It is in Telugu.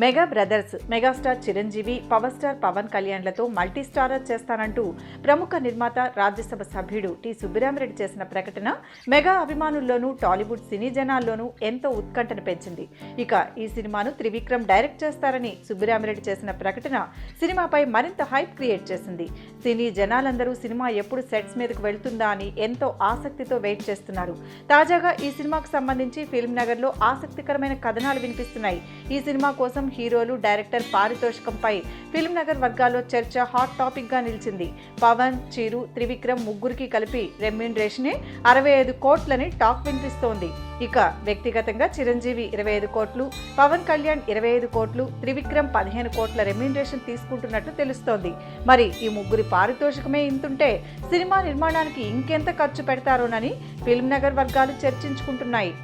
Mega brothers megastar Chiranjeevi, power star Pawan కళ్యాణ్లతో మల్టీ స్టారర్ చేస్తానంటూ ప్రముఖ నిర్మాత, రాజ్యసభ సభ్యుడు టి సుబ్బిరామిరెడ్డి చేసిన ప్రకటన మెగా అభిమానుల్లోనూ, టాలీవుడ్ సినీ జనాల్లోనూ ఎంతో ఉత్కంఠను పెంచింది. ఇక ఈ సినిమాను త్రివిక్రమ్ డైరెక్ట్ చేస్తారని సుబ్బిరామిరెడ్డి చేసిన ప్రకటన సినిమాపై మరింత హైప్ క్రియేట్ చేసింది. సినీ జనాలందరూ సినిమా ఎప్పుడు సెట్స్ మీదకు వెళ్తుందా అని ఎంతో ఆసక్తితో వెయిట్ చేస్తున్నారు. తాజాగా ఈ సినిమాకు సంబంధించి ఫిల్మ్ నగర్లో ఆసక్తికరమైన కథనాలు వినిపిస్తున్నాయి. ఈ సినిమా కోసం హీరోలు, డైరెక్టర్ పారితోషికంపై ఫిల్మ్ నగర్ వర్గాల్లో చర్చ హాట్ టాపిక్ గా నిలిచింది. పవన్, చిరు, త్రివిక్రమ్ ముగ్గురికి కలిపి రెమ్యూనరేషనే 65 కోట్లని టాక్ వినిపిస్తోంది. ఇక వ్యక్తిగతంగా చిరంజీవి 25 కోట్లు, పవన్ కళ్యాణ్ 25 కోట్లు, త్రివిక్రమ్ 15 కోట్ల రెమ్యూనరేషన్ తీసుకుంటున్నట్లు తెలుస్తోంది. మరి ఈ ముగ్గురి పారితోషికమే ఇంతుంటే సినిమా నిర్మాణానికి ఇంకెంత ఖర్చు పెడతారోనని ఫిల్మ్ నగర్ వర్గాలు చర్చించుకుంటున్నాయి.